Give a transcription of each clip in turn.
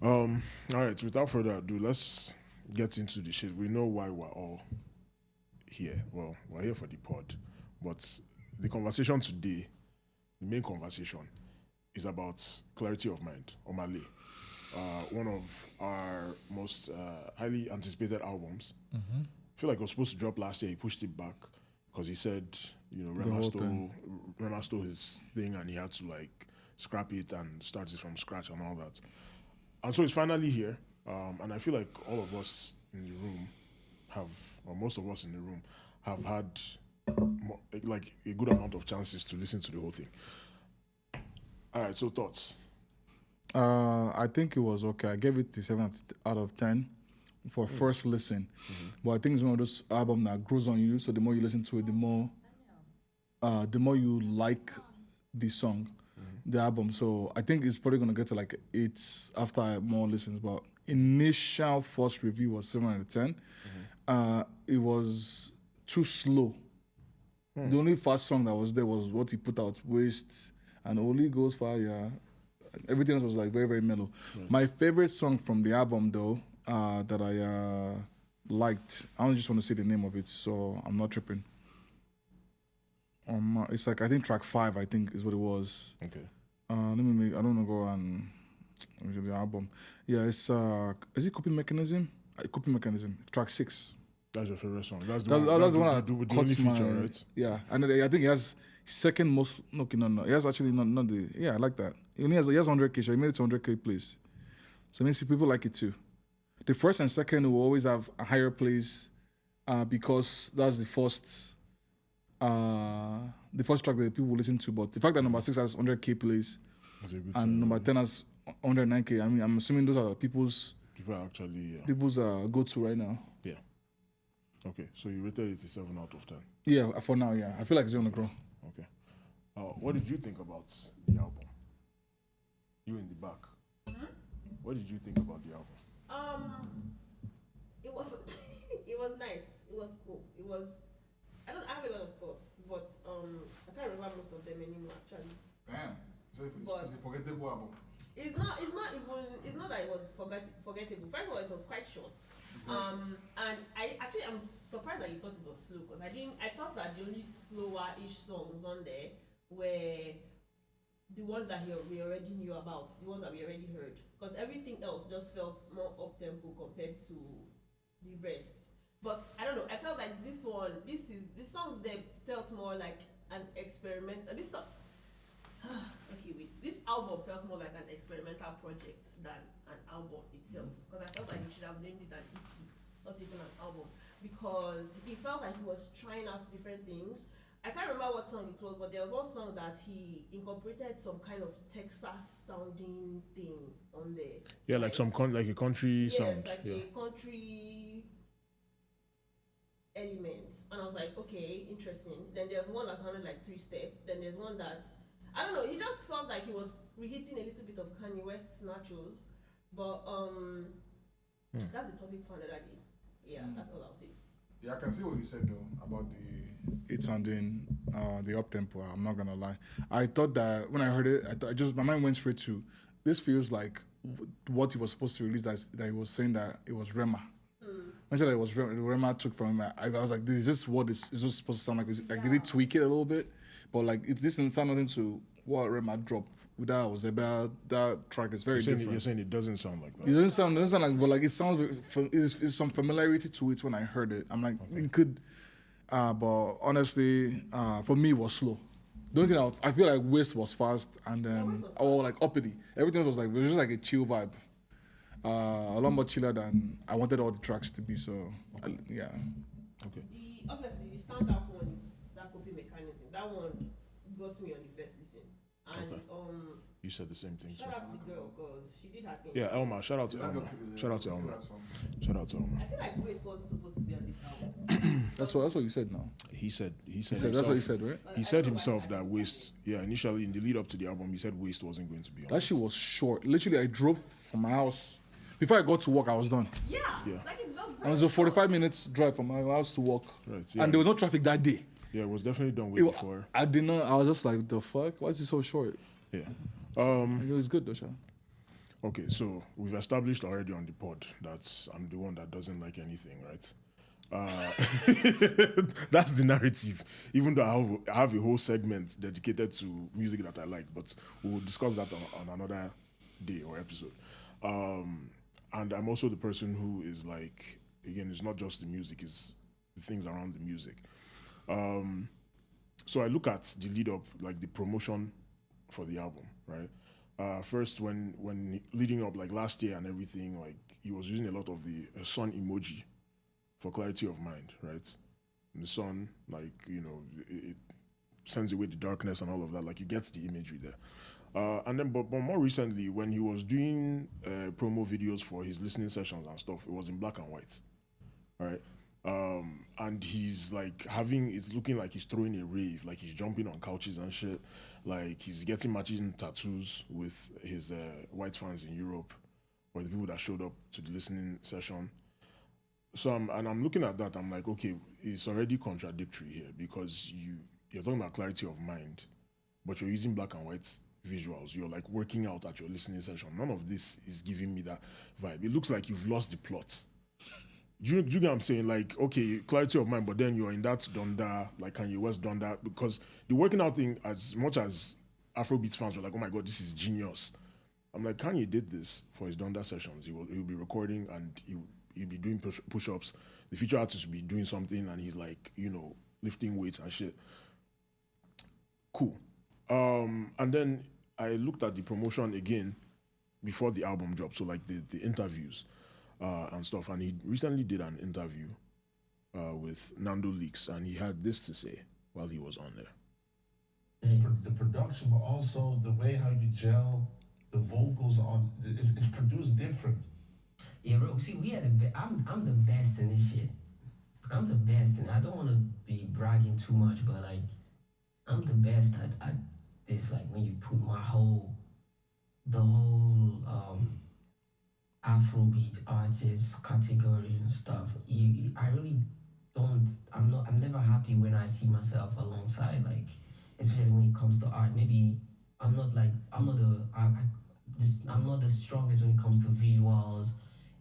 All right. Without further ado, let's get into the shit. We know why we're all here. Well, we're here for the pod, but the conversation today, the main conversation, is about Clarity of Mind, Omah Lay. One of our most highly anticipated albums. I feel like it was supposed to drop last year. He pushed it back because he said, Rema stole his thing and he had to like scrap it and start it from scratch and all that. And so it's finally here. And I feel like all of us in the room or most of us in the room, have had like a good amount of chances to listen to the whole thing. All right, so thoughts? I think it was okay. I gave it the 7 out of 10 for first listen. But I think it's one of those albums that grows on you. So the more you listen to it, the more you like the song, the album. So I think it's probably gonna get to like 8 after more listens. But initial first review was 7 out of 10. It was too slow. The only fast song that was there was what he put out, Waste, and Only Goes Fire. Everything else was like very, very mellow. Right. My favorite song from the album, though, that I liked, I don't just want to say the name of it, so I'm not tripping. It's like, I think track 5, I think, is what it was. Okay. I don't know, go on the album. Yeah, it's, is it Coping Mechanism? Coping Mechanism, track 6. That's your favorite song. That's the one that with the only feature, right? Yeah, and I think he has second most. No. He has actually not the. Yeah, I like that. He has 100K. So he made it to 100K plays. So it means people like it too. The first and second will always have a higher plays, because that's the first track that people will listen to. But the fact that number 6 has 100K plays, and number 10 has 109K. I mean, I'm assuming those are people's go-to right now. Yeah. Okay, so you rated it a 7 out of 10. Yeah, for now, yeah. I feel like it's gonna grow. Okay. What did you think about the album? You in the back. What did you think about the album? It was it was nice. It was cool. It was. I have a lot of thoughts, but I can't remember most of them anymore. Actually. Damn. It's a forgettable album. It's not that it was forgettable. First of all, it was quite short. And I'm surprised that you thought it was slow, because I thought that the only slower-ish songs on there were the ones that we already knew about, the ones that we already heard, because everything else just felt more up-tempo compared to the rest. But I don't know, I felt like the songs there felt more like an experimental. This album felt more like an experimental project than an album itself, because I felt like he should have named it an EP, not even an album, because he felt like he was trying out different things. I can't remember what song it was, but there was one song that he incorporated some kind of Texas sounding thing on there. Yeah, like a country sound. Yes, like a country element. And I was like, okay, interesting. Then there's one that sounded like 3-step. Then there's one that, I don't know, he just felt like he was reheating a little bit of Kanye West's Nachos. But that's the topic for another day. Yeah, that's all I'll say. Yeah, I can see what you said though about it sounding the up tempo. I'm not gonna lie. I thought that when I heard it, my mind went straight to this. Feels like what he was supposed to release. That he was saying that it was Rema. When I said that it was Rema took from him, I was like, this is just what this is supposed to sound like. Like, did he tweak it a little bit? But like, this didn't sound nothing to what Rema dropped. Without was about that track is very different. You're saying it doesn't sound like that. It doesn't sound like, but like it sounds. There's some familiarity to it when I heard it. I'm like, it could, but honestly, for me, it was slow. The only thing I feel like Waste was fast, and then like uppity. Everything was just like a chill vibe, a lot more chiller than I wanted all the tracks to be. So, yeah. Okay. Obviously the standout one is that coping mechanism. That one got me on the first listen. And you said the same thing. Shout out to the girl, because she did her thing. Yeah, Elmah. Shout out to Elmah. Shout out to Elmah. I feel like Waste wasn't supposed to be on this album. That's what you said now. He said that's what he said, right? He said himself that Waste. Yeah, initially in the lead up to the album, he said Waste wasn't going to be on. That shit was short. Literally, I drove from my house. Before I got to work, I was done. Yeah. Like it's very and it was a 45 minutes drive from my house to work. Right. Yeah. And there was no traffic that day. Yeah, it was definitely done way before. I didn't know. I was just like, the fuck? Why is it so short? Yeah. It was good though, Sean. Okay, so we've established already on the pod that I'm the one that doesn't like anything, right? Uh, that's the narrative. Even though I have a whole segment dedicated to music that I like, but we'll discuss that on another day or episode. And I'm also the person who is like, again, it's not just the music; it's the things around the music. So I look at the lead up, like the promotion for the album, right? First, when leading up, like last year and everything, like he was using a lot of the sun emoji for clarity of mind, right? And the sun, like it sends away the darkness and all of that. Like you get the imagery there. And then, but more recently, when he was doing promo videos for his listening sessions and stuff, it was in black and white, right? And he's like it's looking like he's throwing a rave, like he's jumping on couches and shit, like he's getting matching tattoos with his white fans in Europe or the people that showed up to the listening session. So I'm looking at that, I'm like, okay, it's already contradictory here because you're talking about clarity of mind, but you're using black and white visuals. You're like working out at your listening session. None of this is giving me that vibe. It looks like you've lost the plot. Do you get what I'm saying? Like, okay, clarity of mind, but then you're in that Donda, like Kanye West Donda, because the working out thing, as much as Afrobeats fans were like, oh my God, this is genius. I'm like, Kanye did this for his Donda sessions. He'll be recording and he'll be doing push-ups. The feature artist will be doing something and he's like, lifting weights and shit. Cool. And then I looked at the promotion again before the album dropped, so like the interviews and stuff. And he recently did an interview with NandoLeaks, and he had this to say while he was on there. The production, but also the way how you gel the vocals on is produced different. Yeah, bro. See, I'm the best in this shit. I'm the best, and I don't want to be bragging too much, but like, I'm the best at this. Like when you put the whole Afrobeat artist category and stuff. I really don't. I'm never happy when I see myself alongside, like, especially when it comes to art. Maybe I'm not the strongest when it comes to visuals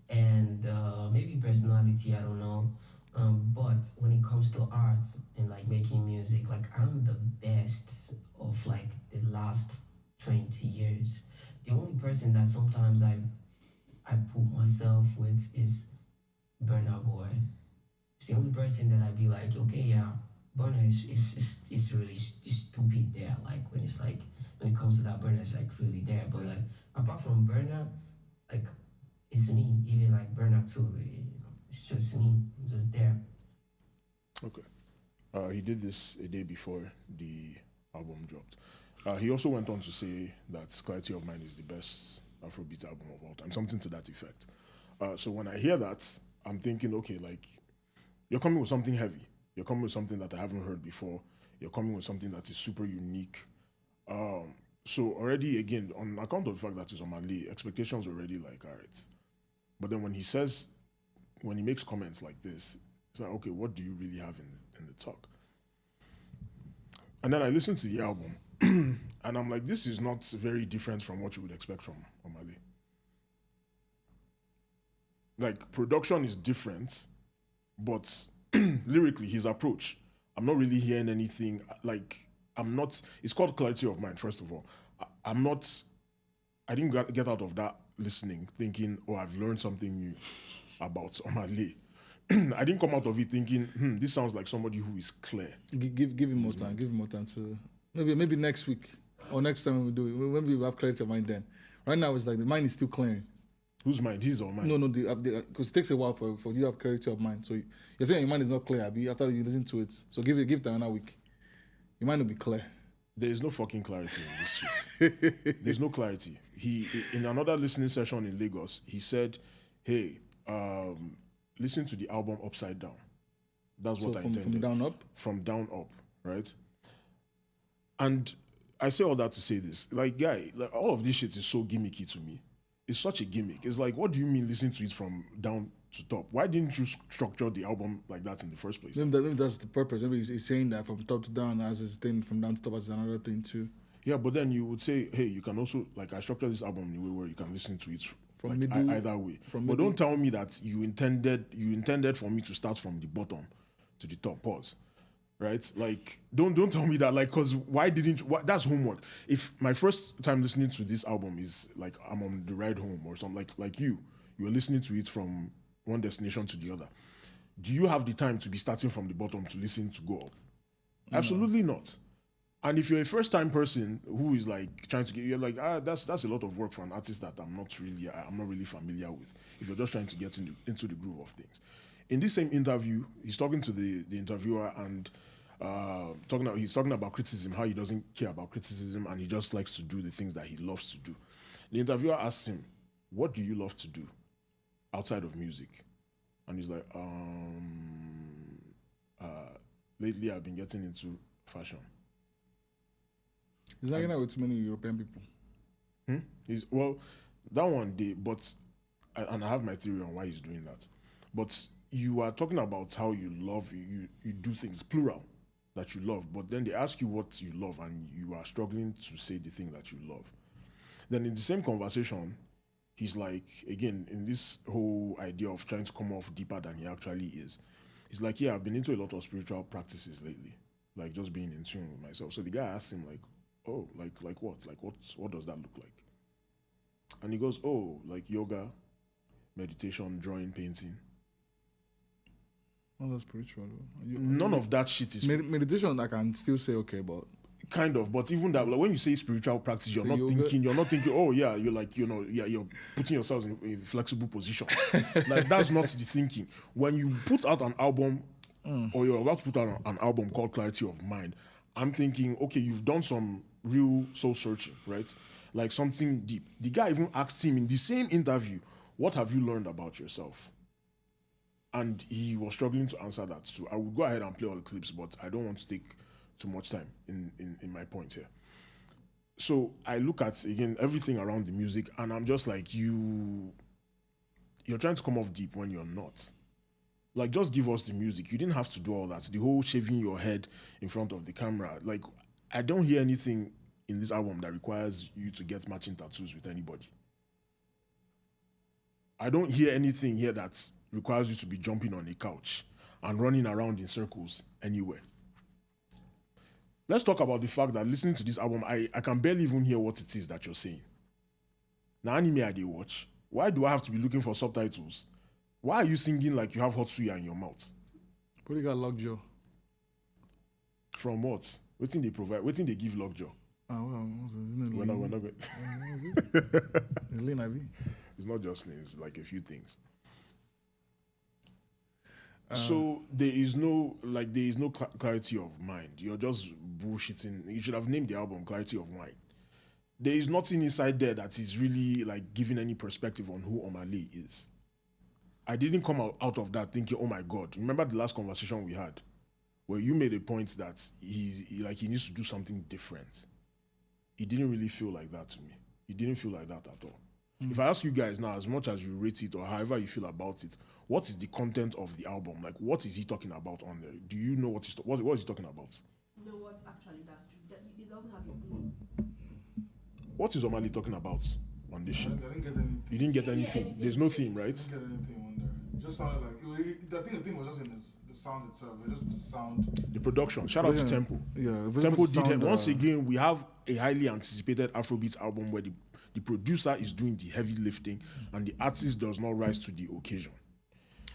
and maybe personality. I don't know. But when it comes to art and like making music, like I'm the best of like the last 20 years. The only person that sometimes I put myself with is Burna Boy. It's the only person that I'd be like, okay, yeah, Burna is really stupid there. Like when it comes to that, Burna is like really there. But like apart from Burna, like it's me. Even like Burna too. It's just me. I'm just there. Okay. He did this a day before the album dropped. He also went on to say that Clarity of Mind is the best Afrobeat album of all time, something to that effect. So when I hear that, I'm thinking, okay, like, you're coming with something heavy. You're coming with something that I haven't heard before. You're coming with something that is super unique. So already, again, on account of the fact that it's Omah Lay, expectations are already like, all right. But then when he makes comments like this, it's like, okay, what do you really have in the talk? And then I listened to the album, and I'm like, this is not very different from what you would expect from Omah Lay. Like, production is different, but lyrically, his approach, I'm not really hearing anything, like, it's called Clarity of Mind, first of all. I didn't get out of that listening thinking, oh, I've learned something new about Omah Lay. I didn't come out of it thinking, this sounds like somebody who is clear. Give him more time. Give him more time to maybe next week or next time when we do it. When we have clarity of mind, then. Right now it's like the mind is still clearing. Whose mind? His or mine? No, because it takes a while for you to have clarity of mind. So you're saying your mind is not clear, Abi, after you listen to it. So give it another week. Your mind will be clear. There is no fucking clarity in this shit. There's no clarity. He, in another listening session in Lagos, he said, hey, listen to the album upside down. That's what I intended. From down up? From down up, right? And I say all that to say this. Like, guy, like, all of this shit is so gimmicky to me. It's such a gimmick. It's like, what do you mean listen to it from down to top? Why didn't you structure the album like that in the first place? Maybe that's the purpose. Maybe he's saying that from top to down as his thing, from down to top as another thing too. Yeah, but then you would say, hey, you can also, like, I structured this album in a way where you can listen to it From like, middle- either way. from But middle- don't tell me that you intended for me to start from the bottom to the top. Pause. Right? Like, don't tell me that. Like, cause that's homework. If my first time listening to this album is like I'm on the ride home or something, like you're listening to it from one destination to the other. Do you have the time to be starting from the bottom to listen to go up? Absolutely not. And if you're a first-time person who is like trying to get, you're like, that's a lot of work for an artist that I'm not really familiar with. If you're just trying to get into the groove of things. In this same interview, he's talking to the interviewer and he's talking about criticism, how he doesn't care about criticism and he just likes to do the things that he loves to do. The interviewer asked him, "What do you love to do outside of music?" And he's like, lately I've been getting into fashion. He's hanging out with too many European people. That one day, and I have my theory on why he's doing that. But you are talking about how you love, you do things, plural, that you love, but then they ask you what you love and you are struggling to say the thing that you love. Then in the same conversation, he's like, again, in this whole idea of trying to come off deeper than he actually is, he's like, yeah, I've been into a lot of spiritual practices lately, like just being in tune with myself. So the guy asked him like, oh, like what? Like what does that look like? And he goes, oh, like yoga, meditation, drawing, painting. Oh, that's spiritual. None of that shit is meditation. I can still say okay, but kind of. But even that, like, when you say spiritual practice, you're not thinking. Oh yeah, you're like you're putting yourself in a flexible position. Like that's not the thinking. When you put out an album, or you're about to put out an album called Clarity of Mind, I'm thinking, okay, you've done some real soul searching, right? Like something deep. The guy even asked him in the same interview, what have you learned about yourself? And he was struggling to answer that too. I would go ahead and play all the clips, but I don't want to take too much time in my point here. So I look at, again, everything around the music, and I'm just like, you're trying to come off deep when you're not. Like, just give us the music. You didn't have to do all that. The whole shaving your head in front of the camera. Like, I don't hear anything in this album that requires you to get matching tattoos with anybody. I don't hear anything here that requires you to be jumping on a couch and running around in circles anywhere. Let's talk about the fact that listening to this album, I can barely even hear what it is that you're saying. Now, anime I dey watch. Why do I have to be looking for subtitles? Why are you singing like you have hot suya in your mouth? Probably got lockjaw. From what? Waiting they provide? Waiting they give lockjaw? We're not going. It's not just Lean, it's like a few things. So there is no clarity of mind. You're just bullshitting. You should have named the album Clarity of Mind. There is nothing inside there that is really like giving any perspective on who Omah Lay is. I didn't come out of that thinking, oh my God. Remember the last conversation we had where you made a point that he needs to do something different. It didn't really feel like that to me. It didn't feel like that at all. If I ask you guys now, as much as you rate it or however you feel about it, what is the content of the album? Like, what is he talking about on there? Do you know what is he talking about? You know what? Actually, that's true. It doesn't have a clue. What is Omah Lay talking about on this shit? I didn't get anything. You didn't get anything. There's no theme, right? I didn't get anything on there. It just sounded like I think the thing was just in the sound itself. It just the sound. The production. Shout out to Tempo. Yeah, Tempo did it. Once again, we have a highly anticipated Afrobeats album where the producer is doing the heavy lifting and the artist does not rise to the occasion.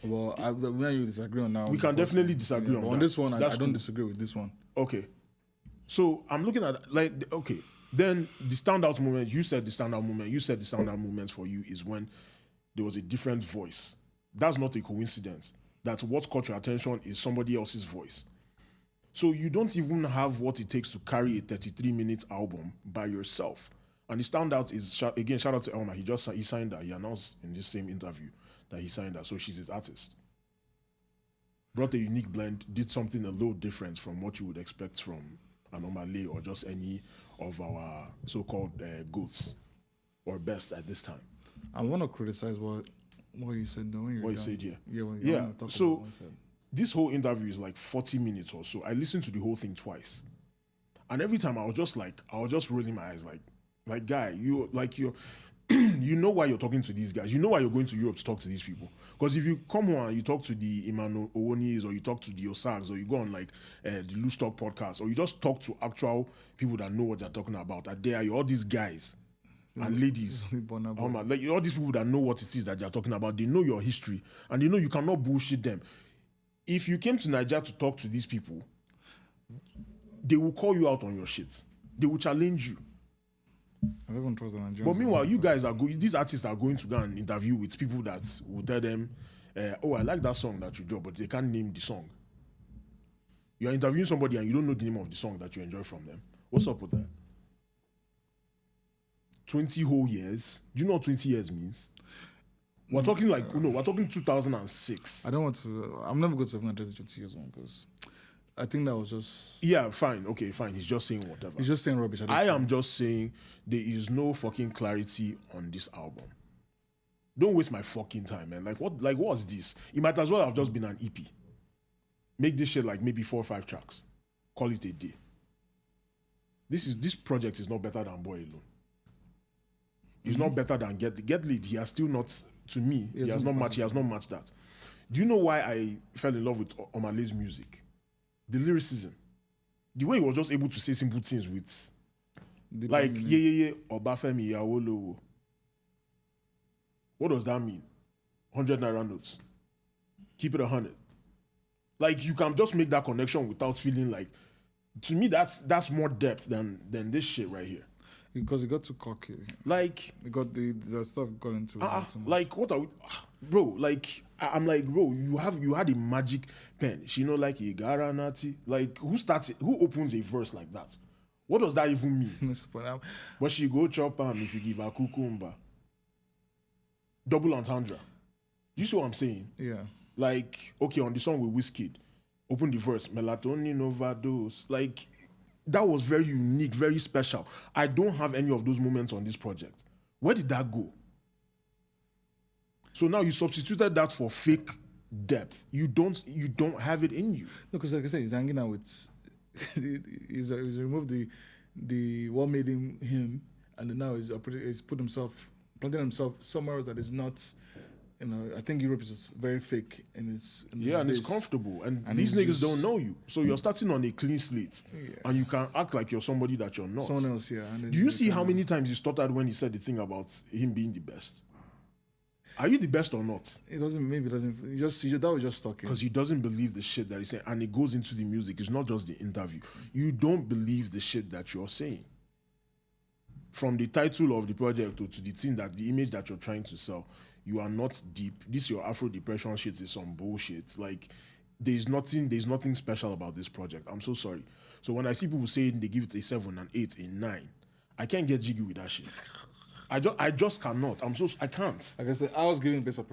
Well, me and you disagree on that. We can definitely disagree on that. On this one, I don't cool. disagree with this one. Okay. So I'm looking at then the standout moment, you said the standout moment for you is when there was a different voice. That's not a coincidence. That's what caught your attention is somebody else's voice. So you don't even have what it takes to carry a 33-minute album by yourself. And the standout is, again, shout out to Elmah. He signed that. He announced in this same interview that he signed that. So she's his artist. Brought a unique blend, did something a little different from what you would expect from an Omah Lay or just any of our so-called goats or best at this time. I want to criticize what you said though. What you said, yeah. Yeah. So this whole interview is like 40 minutes or so. I listened to the whole thing twice. And every time I was just rolling my eyes, like guy, you're you know why you're talking to these guys. You know why you're going to Europe to talk to these people. Because if you come here and you talk to the Emmanuel Owonis, or you talk to the Osags, or you go on like the Loose Talk podcast, or you just talk to actual people that know what they're talking about, and there are all these guys and ladies, like all these people that know what it is that they're talking about. They know your history, and they know you cannot bullshit them. If you came to Nigeria to talk to these people, they will call you out on your shit. They will challenge you. I don't even trust the Nigerians. But meanwhile, you guys are going. These artists are going to go and interview with people that will tell them, "Oh, I like that song that you dropped," but they can't name the song. You are interviewing somebody and you don't know the name of the song that you enjoy from them. What's up with that? 20 whole years. Do you know what 20 years means? We're talking we're talking 2006. I don't want to. I'm never going to even address the 20 years one because I think that was just. Yeah, fine. Okay, fine. He's just saying whatever. He's just saying rubbish. I am just saying there is no fucking clarity on this album. Don't waste my fucking time, man. What's this? It might as well have just been an EP. Make this shit like maybe 4 or 5 tracks. Call it a day. This project is not better than Boy Alone. It's not better than Get Lead. He has still not, to me, he has not matched that. Do you know why I fell in love with Omah Lay's music? The lyricism. The way he was just able to say simple things with like Obafemi Awolowo. What does that mean? 100 naira notes. Keep it 100. Like you can just make that connection without feeling like. To me, that's more depth than this shit right here. Because it got too cocky. Like it got the stuff got into it. Like what are we, bro? Like I'm like, bro, you had a magic pen. She know like a garanati. Like who opens a verse like that? What does that even mean? But she go chop if you give her cucumber. Double entendre. You see what I'm saying? Yeah. Like, okay, on the song with Wizkid, open the verse, melatonin overdose. Like, that was very unique, very special. I don't have any of those moments on this project. Where did that go? So now you substituted that for fake depth. You don't have it in you. No, because like I said, he's hanging out with. he's removed the what made him, and then now he's planting himself somewhere else that is not. You know, I think Europe is very fake and it's comfortable, and these niggas don't know you, so you're starting on a clean slate, and you can act like you're somebody that you're not. Someone else, yeah. Do you see how many times he stuttered when he said the thing about him being the best? Are you the best or not? It doesn't. Maybe it doesn't. That was just talking. Because he doesn't believe the shit that he's saying, and it goes into the music. It's not just the interview. You don't believe the shit that you're saying. From the title of the project to the thing the image that you're trying to sell. You are not deep. This your Afro depression shit is some bullshit. Like there's nothing special about this project. I'm so sorry. So when I see people saying they give it a 7, an 8, a 9, I can't get jiggy with that shit. I just cannot. I can't. Like I said, I was giving based up.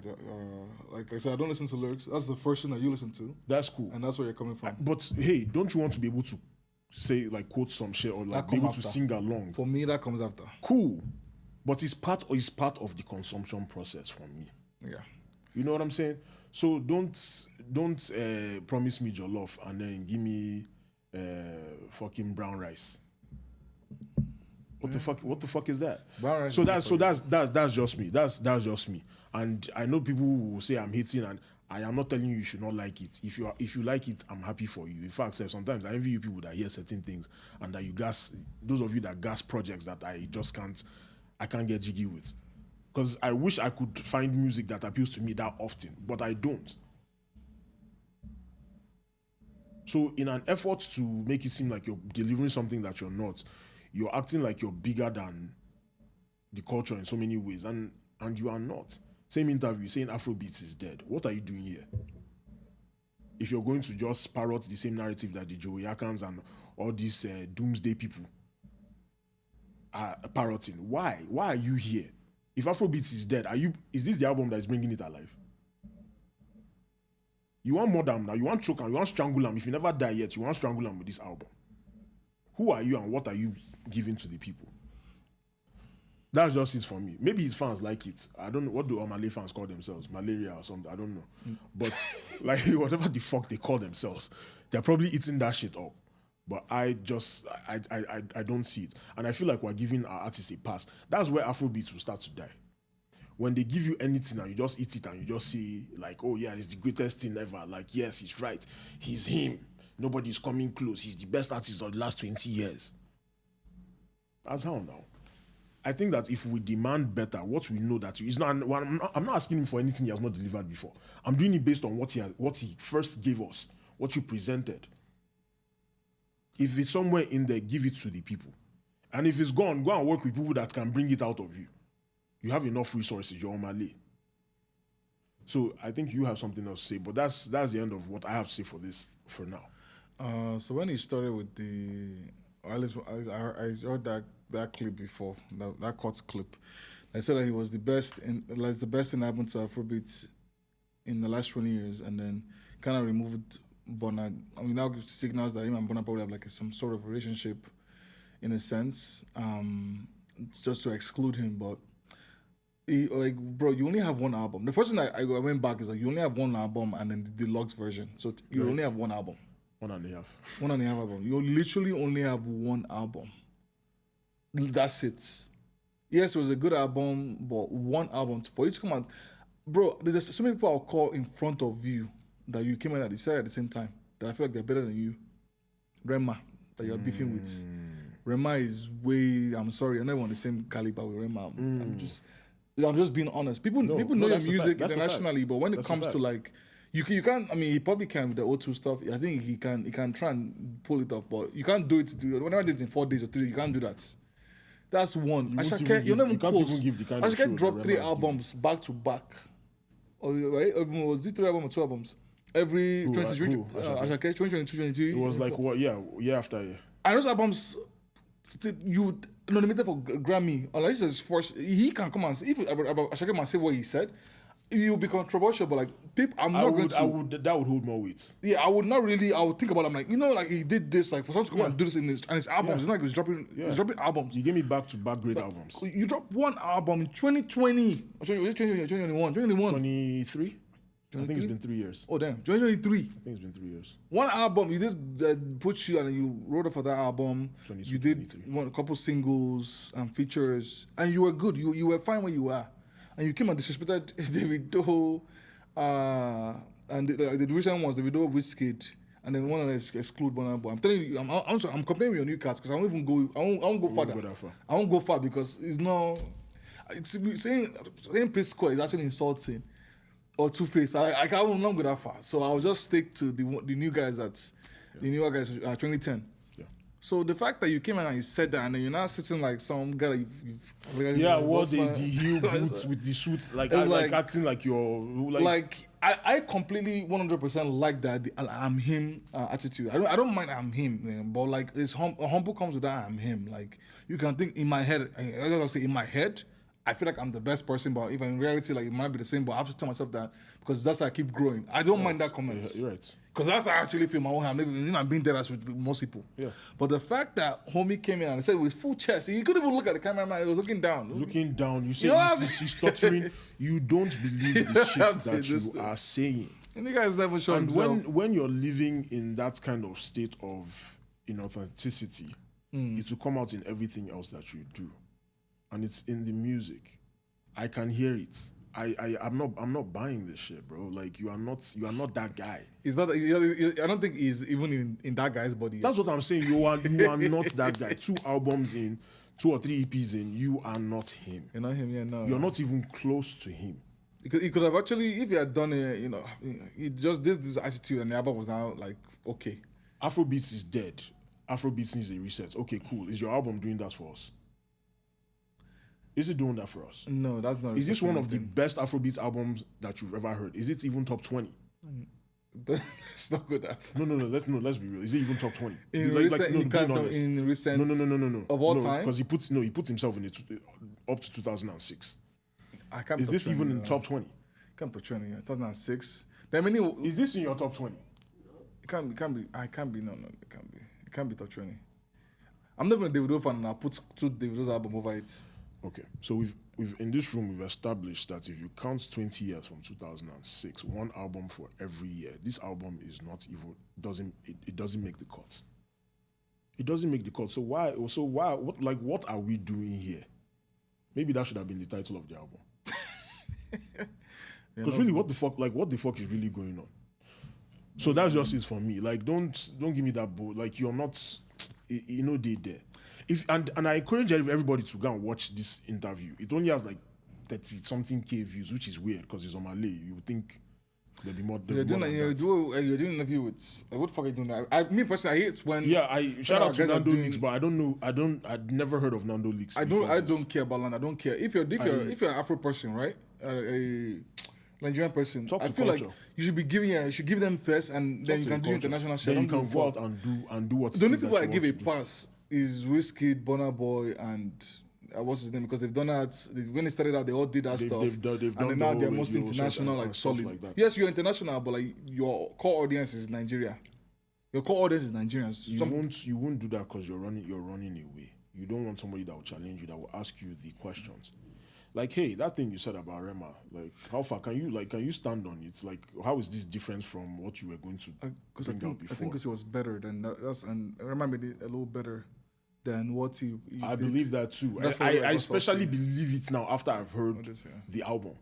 Like I said, I don't listen to lyrics. That's the first thing that you listen to. That's cool. And that's where you're coming from. But hey, don't you want to be able to say like quote some shit or like be able to sing along? For me, that comes after. Cool. But it's part of the consumption process for me. Yeah. You know what I'm saying? So don't promise me jollof and then give me fucking brown rice. What the fuck is that? Brown rice. So that's just me. That's just me. And I know people who will say I'm hating, and I am not telling you should not like it. If you like it, I'm happy for you. In fact, sometimes I envy you people that hear certain things and that you gas. Those of you that gas projects that I can't get jiggy with. Because I wish I could find music that appeals to me that often, but I don't. So in an effort to make it seem like you're delivering something that you're not, you're acting like you're bigger than the culture in so many ways, and you are not. Same interview saying Afrobeats is dead. What are you doing here? If you're going to just parrot the same narrative that the Joe Yakans and all these doomsday people are parroting. Why? Why are you here? If Afrobeats is dead, is this the album that is bringing it alive? You want Modam now, you want Choke, you want Strangle Am. If you never die yet, you want Strangle Am with this album. Who are you and what are you giving to the people? That's just it for me. Maybe his fans like it. I don't know. What do Omah Lay fans call themselves? Malaria or something? I don't know. But like whatever the fuck they call themselves, they're probably eating that shit up. But I don't see it. And I feel like we're giving our artists a pass. That's where Afrobeats will start to die. When they give you anything and you just eat it and you just say, like, oh yeah, it's the greatest thing ever. Like, yes, he's right. He's him. Nobody's coming close. He's the best artist of the last 20 years. That's how now. I think that if we demand better, what we know that is not, I'm not asking him for anything he has not delivered before. I'm doing it based on what he first gave us, what you presented. If it's somewhere in there, give it to the people. And if it's gone, go and work with people that can bring it out of you. You have enough resources, you're Omah Lay. So I think you have something else to say, but that's the end of what I have to say for this for now. So when he started with I heard that clip before, that Cuts clip. I said that he was the best in happened to Afrobeat in the last 20 years, and then kind of removed Burna. I mean, now signals that him and Burna probably have like some sort of relationship, in a sense, just to exclude him. But like, bro, you only have one album. The first thing I went back is like you only have one album and then the deluxe version. So you only have one album. 1.5. 1.5 album. You literally only have one album. That's it. Yes, it was a good album, but one album for you to come out, bro. There's just so many people I'll call in front of you that you came in at the same time that I feel like they're better than you. Rema that you're beefing with. Rema is way. I'm sorry, I'm never on the same caliber with Rema. I'm just being honest. People know your music internationally, but when it comes to like, you can't. I mean, he probably can with the O2 stuff. I think he can try and pull it off, but you can't do it. Whenever it's in 4 days or 3 days, you can't do that. That's one. You're not even close. Ashake dropped 3 albums back to back. Or right? Was it 3 albums or 2 albums? Every 2022, 2023. It was like what? Yeah, year after year. And those albums, you nominated for Grammy. Unless it's forced, he can come and say, if Ashake must say what he said, it will be controversial. But like, people, that would hold more weight. Yeah, I would not really. I would think about it. I'm like, like he did this. Like for someone to come and do this in his albums, it's not like he's dropping albums. You gave me back-to-back great albums. You dropped one album in 2020. 2021. 23. I think it's been 3 years. Oh damn, 2023. I think it's been 3 years. One album you did put you and you wrote it for that album. You did a couple singles and features, and you were good. You were fine where you were, and you came and disrespected Davido, and the recent ones Davido, Wizkid, and then one of them exclude Burna Boy. I'm telling you, I'm comparing with your new cats because I won't even go. I won't go further. I won't go far because it's not. It's saying P Square is actually insulting. Or Two-Face. I will not go that far. So I'll just stick to the new guys the newer guys 2010. Yeah. So the fact that you came in and you said that and then you're not sitting like some guy that you've the heel boots with the suit, like acting like you're like I completely 100% like that I'm him attitude. I don't mind I'm him, but like it's humble comes with that I'm him. Like you can think in my head, I feel like I'm the best person, but if in reality, like it might be the same, but I have to tell myself that because that's how I keep growing. I don't mind that comment. Yeah, you're right. Because that's how I actually feel my own hand. I'm being dead as with most people. Yeah. But the fact that homie came in and said with full chest, he couldn't even look at the cameraman. He was looking down. You say he's stuttering. You don't believe the shit that you are saying. And the guy's never shown himself. When you're living in that kind of state of inauthenticity, it will come out in everything else that you do. And it's in the music. I can hear it. I'm not buying this shit, bro. Like you are not that guy. Is that I don't think he's even in that guy's body. That's what I'm saying. You are not that guy. 2 albums in, 2 or 3 EPs in, you are not him. You're not him, yeah, no. You're not even close to him. Because he could have actually, if he had done it, he just did this attitude and the album was now like okay. Afrobeats is dead. Afrobeats needs a reset. Okay, cool. Is your album doing that for us? Is it doing that for us? No, that's not. Is this one of the best Afrobeats albums that you've ever heard? Is it even top 20? It's not good. Let's be real. Is it even top 20? In recent No. Of all time? Because he puts himself in it up to 2006. Is this 20, even in top 20? Come to 20, 2006. I mean, is this in your top 20? It can't be. It can't be top 20. I'm never a Davido fan and I'll put 2 Davido's album over it. Okay, so we've in this room we've established that if you count 20 years from 2006, one album for every year, this album is not even doesn't make the cut. It doesn't make the cut. So why? So why? What are we doing here? Maybe that should have been the title of the album. Because really, what the fuck? Like, what the fuck is really going on? So that's just it for me. Like, don't give me that boat. Like, you're not, they there. And I encourage everybody to go and watch this interview. It only has like 30 something K views, which is weird because it's Omah Lay. You would think there'd be more. You're doing an interview with what the fuck are you doing? Me personally, I hate when I shout out to NandoLeaks, but I don't know. I'd never heard of NandoLeaks. I don't care about land. I don't care if you're an Afro person, right? A Nigerian person. I feel like you should be giving you should give them first, and then you can do international shit. Then you can go out and do what. The only people I give a pass is Wizkid, Burna Boy, and what's his name? Because they've done that when they started out, they all did that stuff, they've done and then now they're mostly international, like solid. Like that. Yes, you're international, but like your core audience is Nigeria. Your core audience is Nigerians. You won't do that because you're running away. You don't want somebody that will challenge you, that will ask you the questions. Like, hey, that thing you said about Rema, like, how far can you stand on it? Like, how is this different from what you were going to bring out before? I think because it was better than that, and Rema made it a little better than what he I believe that too. I especially believe it now after I've heard the album.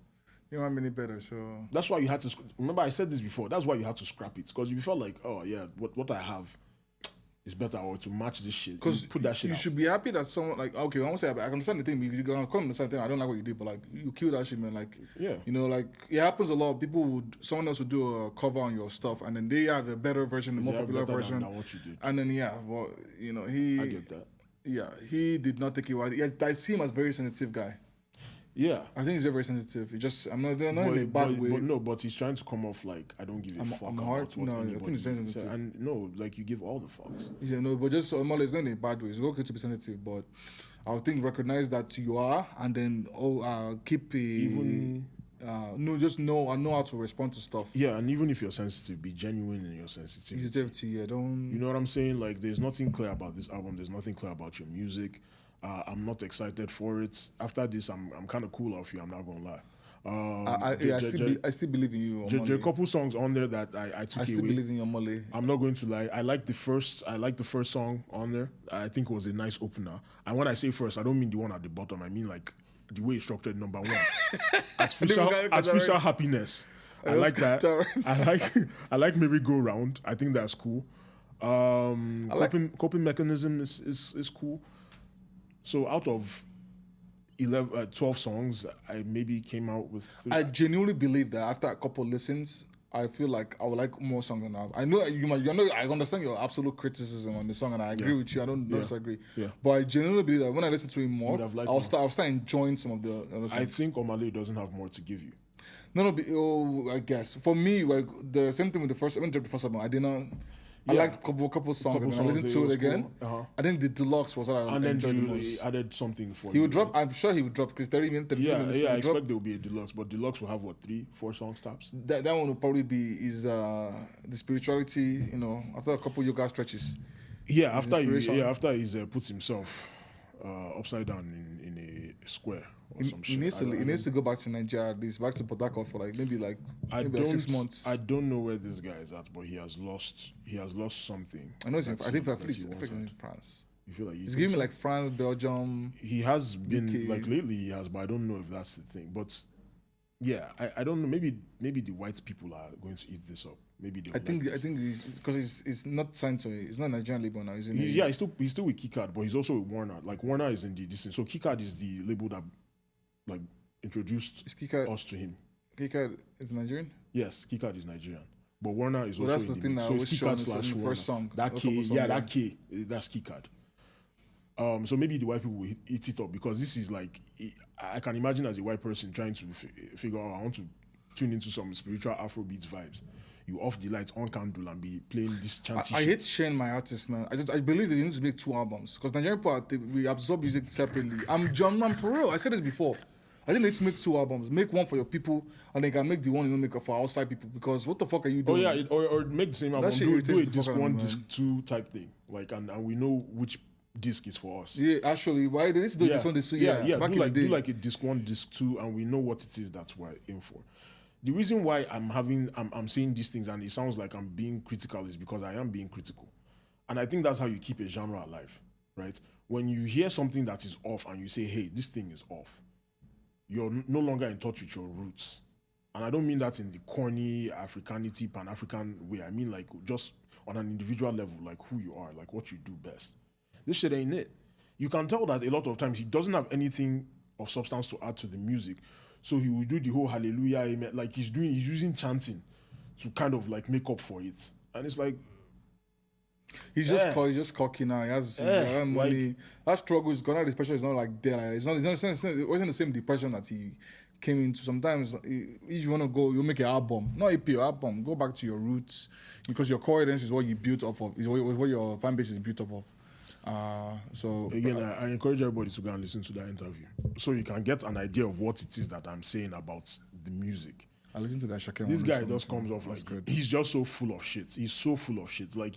You know, made it better, so that's why you had to. Remember, I said this before. That's why you had to scrap it because you felt like, oh yeah, what I have is better, or to match this shit. Because put that shit. You should be happy that someone like I won't say I understand the thing. You can understand the thing. I don't like what you did, but like you kill that shit, man. Like like it happens a lot. Someone else would do a cover on your stuff, and then they have a better version, the more popular version, than what you did. And then I get that. Yeah, he did not take it well. I see him as a very sensitive guy. Yeah, I think he's very sensitive. I'm not in a bad way. But he's trying to come off like I don't give a fuck about what I think he's very sensitive. And no, like you give all the fucks. Yeah, no, but just Omah Lay is not in a bad way. It's okay to be sensitive, but I think recognize that you are, and then keep know how to respond to stuff. Yeah, and even if you're sensitive, be genuine in your sensitivity. Don't. You know what I'm saying? Like, there's nothing clear about this album. There's nothing clear about your music. I'm not excited for it. After this, I'm kind of cool off you. I'm not gonna lie. I still believe in you. There are a couple songs on there that I took away. I still believe in your Omah Lay. I'm not going to lie. I like the first song on there. I think it was a nice opener. And when I say first, I don't mean the one at the bottom. I mean like the way it's structured. Number one, artificial happiness. I like that. I like Merry Go Round. I think that's cool. Coping mechanism is cool. So out of 12 songs, I maybe came out with 3. I genuinely believe that after a couple listens, I feel like I would like more songs than that. I know I understand your absolute criticism on the song, and I agree with you. I don't disagree. Yeah. But I genuinely believe that when I listen to it more, I'll start enjoying some of the other songs. I think Omah Lay doesn't have more to give you. No, I guess. For me, like the same thing with the first album, I did not. I liked a couple songs, and I listened to it again. Cool. I think the deluxe was what I enjoyed the most. He added something for you. He would drop. I'm sure he would drop because 30 minutes. Yeah, I expect there will be a deluxe, but deluxe will have 3-4 songs tops. That one will probably be the spirituality. After a couple yoga stretches. Yeah, after he's puts himself upside down in a square. He needs to go back to Nigeria, at least back to Port Harcourt for maybe 6 months. I don't know where this guy is at, but he has lost something. I know he's in France. You feel like he's giving me France, Belgium. He has been UK. Lately he has, but I don't know if that's the thing. But yeah, I don't know. Maybe the white people are going to eat this up. Maybe I think because he's not signed to it. He's not a Nigerian label now. He's still with Keycard, but he's also with Warner. Like Warner is in the distance. So Keycard is the label that introduced us to him. Keycard is Nigerian? Yes, Keycard is Nigerian. But Warner is also that's the thing. So it's Keycard / Warner. First song. That K, that K, that's Keycard. So maybe the white people will eat it up because this is I can imagine as a white person trying to figure out I want to tune into some spiritual Afrobeats vibes. You off the lights, on candle, and be playing this chanty I hate sharing my artists, man. I believe that you need to make 2 albums because Nigerian people we absorb music separately. I'm for real. I said this before. I think they need to make 2 albums. Make one for your people, and then can make the one you make for outside people. Because what the fuck are you doing? Oh yeah, or make the same album. Do a disc 1, disc 2 type thing. And we know which disc is for us. Yeah, actually, why do this? Do this one, this two? Yeah. Do like a disc 1, disc 2, and we know what it is that we're in for. The reason why I'm saying these things and it sounds like I'm being critical is because I am being critical. And I think that's how you keep a genre alive, right? When you hear something that is off and you say, hey, this thing is off, you're no longer in touch with your roots. And I don't mean that in the corny Africanity, Pan-African way. I mean like just on an individual level, like who you are, like what you do best. This shit ain't it. You can tell that a lot of times he doesn't have anything of substance to add to the music. So he will do the whole hallelujah, amen. Like he's using chanting to kind of like make up for it. And it's like, He's just cocky now. He has money. That struggle is gone. That depression is not like there. Like, it wasn't the same depression that he came into. Sometimes if you want to go, you make an album, not EP, album. Go back to your roots because your core audience is what you built off of. Is what your fan base is built off of. So again, I encourage everybody to go and listen to that interview so you can get an idea of what it is that I'm saying about the music. I listened to that Shakem. This guy just comes off like he's just so full of shit. He's so full of shit. Like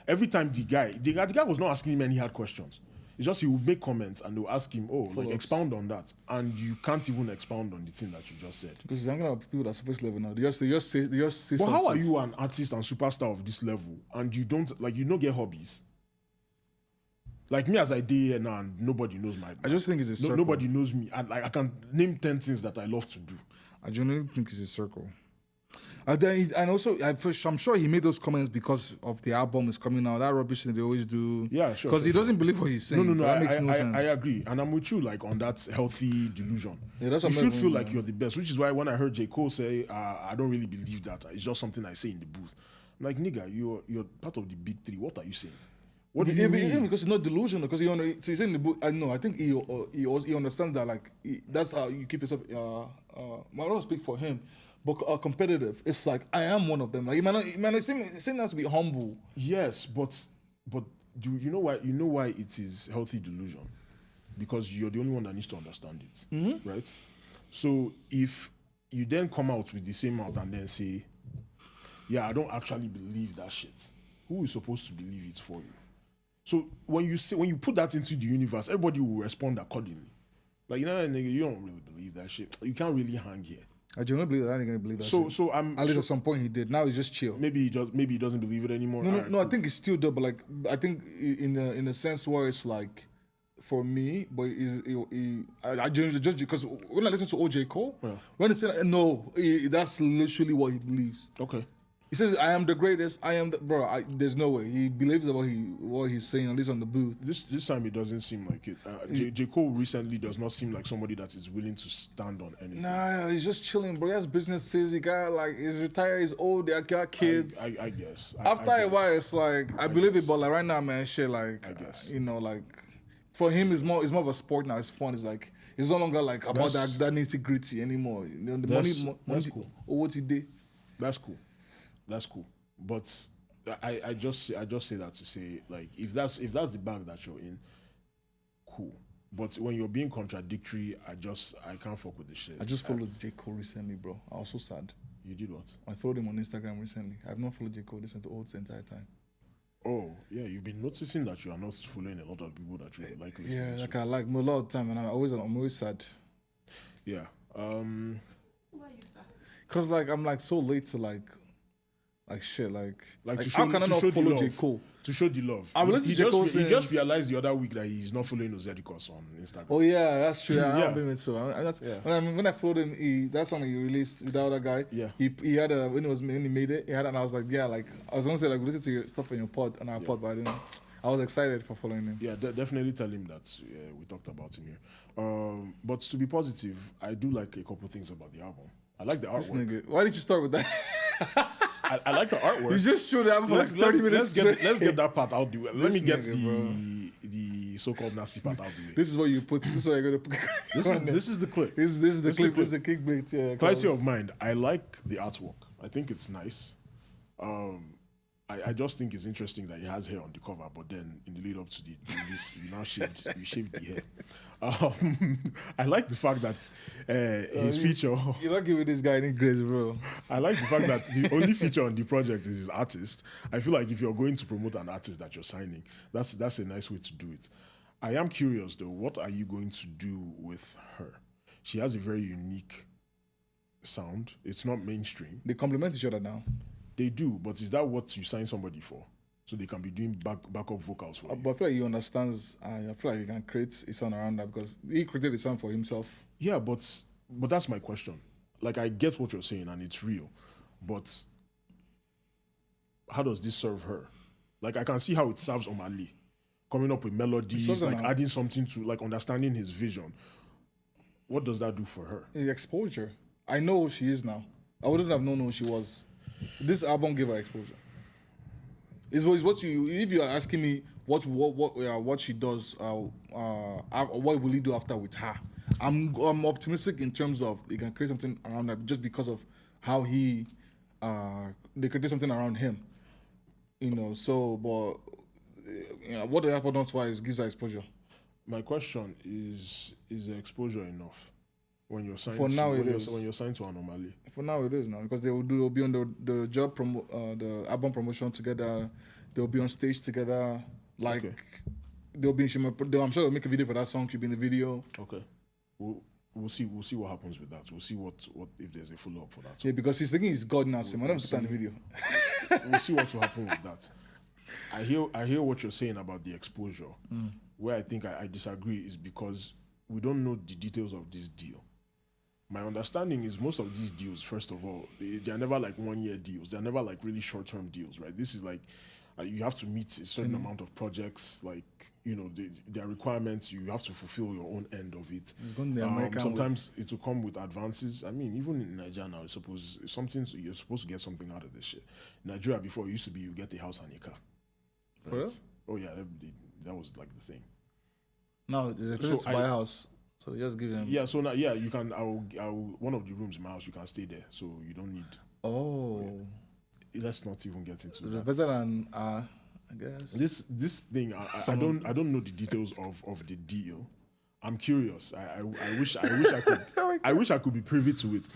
every time the guy was not asking him any hard questions. It's just he would make comments and they'll ask him, expound on that, and you can't even expound on the thing that you just said. Because he's hanging out with people that's surface level now. They just say. But how are you an artist and superstar of this level and you don't get hobbies? Like me as I did here now, and nobody knows my. I just think it's a circle. Nobody knows me. I can name 10 things that I love to do. I genuinely think it's a circle. And also, I'm sure he made those comments because of the album is coming out. That rubbish thing they always do. Yeah, sure. Because he doesn't believe what he's saying. No. That makes no sense. I agree. And I'm with you, like, on that healthy delusion. Yeah, that's you what should feel like you're the best, which is why when I heard J. Cole say, I don't really believe that. It's just something I say in the booth. I'm like, nigga, you're part of the big three. What are you saying? What do you mean? Because it's not delusional. Because so he's in the book. I know. I think he understands that. Like that's how you keep yourself. I don't speak for him, but competitive. It's like I am one of them. Like he might not seem not to be humble. Yes, but do you know why? You know why it is healthy delusion? Because you're the only one that needs to understand it, right? So if you then come out with the same mouth and then say, "Yeah, I don't actually believe that shit," who is supposed to believe it for you? So when you put that into the universe, everybody will respond accordingly. Like, nigga, you don't really believe that shit. You can't really hang here. I do not believe that. I ain't gonna believe that. So I'm at least at some point he did. Now he's just chill. Maybe he doesn't believe it anymore. No. I think it's still there, but like I think in a sense where it's like for me, but I genuinely judge because when I listen to OJ Cole, when he said no, that's literally what he believes. Okay. He says, "I am the greatest. I am the bro." There's no way he believes what he's saying. At least on the booth. This time it doesn't seem like it. J. Cole recently does not seem like somebody that is willing to stand on anything. Nah, he's just chilling, bro. He has businesses. He got he's retired. He's old. They got kids. I guess. After a while, it's like I believe it, but like right now, man, shit. Like I guess like for him, it's more of a sport now. It's fun. It's like it's no longer like about that nitty gritty anymore. The money. That's cool. What he did. That's cool. But I just say that to say, like, if that's the bag that you're in, cool. But when you're being contradictory, I can't fuck with the shit. I just followed J. Cole recently, bro. I was so sad. You did what? I followed him on Instagram recently. I've not followed J. Cole this entire time. Oh, yeah, you've been noticing that you are not following a lot of people that you like listening to. Yeah, like I like a lot of time, and I'm always sad. Yeah. Why are you sad? Cause like I'm like so late to like shit, like to how can I not follow J. Cole? To show the love. He just realized the other week that he's not following Ozedicos on Instagram. Oh yeah, that's true. I don't believe it so. When I followed him, that song he released with the other guy. Yeah. He had when he made it, he had, and I was like, yeah, like I was gonna say like listen to your stuff on your pod on our pod, but I was excited for following him. Yeah, definitely tell him that we talked about him here. But to be positive, I do like a couple things about the album. I like the artwork. This nigga, why did you start with that? I like the artwork. You just showed the album for like 30 minutes. Let's get that part out the way. Let me get the so-called nasty part out the way. This is what you put. This is what you're gonna put. This is the clip. This is the clip. This is the kickbait. Yeah. Clarity of mind. I like the artwork. I think it's nice. I just think it's interesting that he has hair on the cover, but then in the lead up to the release, you shaved the hair. I like the fact that his feature. You're not giving this guy any grace, bro. I like the fact that the only feature on the project is his artist. I feel like if you're going to promote an artist that you're signing, that's a nice way to do it. I am curious though, what are you going to do with her? She has a very unique sound. It's not mainstream. They complement each other now. They do, but is that what you sign somebody for? so they can be doing backup vocals for you. But I feel like he understands. I feel like he can create a sound around that because he created a sound for himself. Yeah, but that's my question. Like, I get what you're saying and it's real, but how does this serve her? Like, I can see how it serves Omah Lay, coming up with melodies, like adding something to, like, understanding his vision. What does that do for her? The exposure. I know who she is now. I wouldn't have known who she was. This album gave her exposure. It's what you. If you are asking me what she does, what will he do after with her? I'm optimistic in terms of they can create something around that just because of how they created something around him. You know. So, but what the Apple does is gives her exposure. My question is the exposure enough when you're signed? For now, it is. When you're signed to an Omah Lay. For now, it is now because they'll be on the album promotion together. They'll be on stage together. Like they'll be. I'm sure they'll make a video for that song. She'll be in the video. Okay, we'll see. We'll see what happens with that. We'll see what if there's a follow up for that. Yeah, because he's thinking he's God now. So I don't put that in the video. We'll see what will happen with that. I hear what you're saying about the exposure. Where I think I disagree is because we don't know the details of this deal. My understanding is most of these deals, first of all, they are never like 1 year deals. They're never like really short term deals, right? This is like you have to meet a certain amount of projects, like their requirements. You have to fulfill your own end of it. Sometimes it will come with advances. I mean, even in Nigeria now, you're supposed to get something out of this shit. Nigeria before it used to be you get a house and a car. Right? Really? Oh yeah, that was like the thing. No, there's a place to buy a house, so they just give them. Yeah, so now you can. I'll one of the rooms in my house you can stay there, so you don't need. Oh. Yeah. Let's not even get into that. Better than I guess. This thing I don't know the details of the deal. I'm curious. I wish I could. I wish I could be privy to it.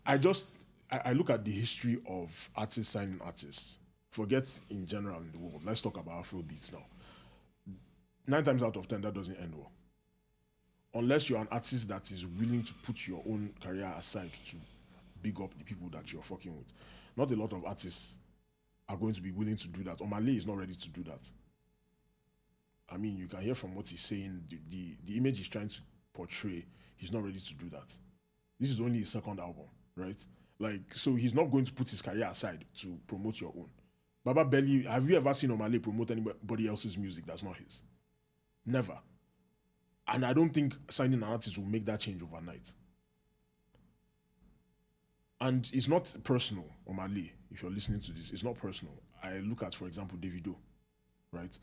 I look at the history of artists signing artists. Forget in general in the world. Let's talk about Afrobeats now. 9 times out of 10, that doesn't end well. Unless you're an artist that is willing to put your own career aside to big up the people that you're fucking with. Not a lot of artists are going to be willing to do that. Omah Lay is not ready to do that. I mean, you can hear from what he's saying, the image he's trying to portray, he's not ready to do that. This is only his second album, right? Like, so he's not going to put his career aside to promote your own. Baba Belly, have you ever seen Omah Lay promote anybody else's music that's not his? Never. And I don't think signing an artist will make that change overnight. And it's not personal, Omah Lay, if you're listening to this, it's not personal. I look at, for example, Davido, right?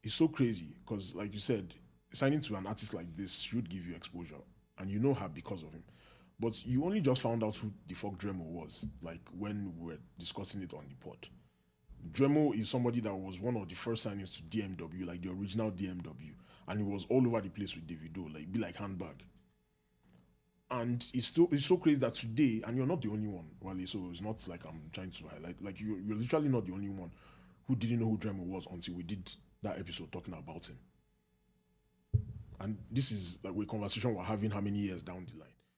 It's so crazy because, like you said, signing to an artist like this should give you exposure, and you know her because of him. But you only just found out who the fuck Dremo was, like when we were discussing it on the pod. Dremo is somebody that was one of the first signings to DMW, like the original DMW, and he was all over the place with Davido, like be like handbag. And it's so crazy that today, and you're not the only one, Wale, so it's not like I'm trying to highlight, like you're literally not the only one who didn't know who Dremo was until we did that episode talking about him. And this is like a conversation we're having how many years down the line.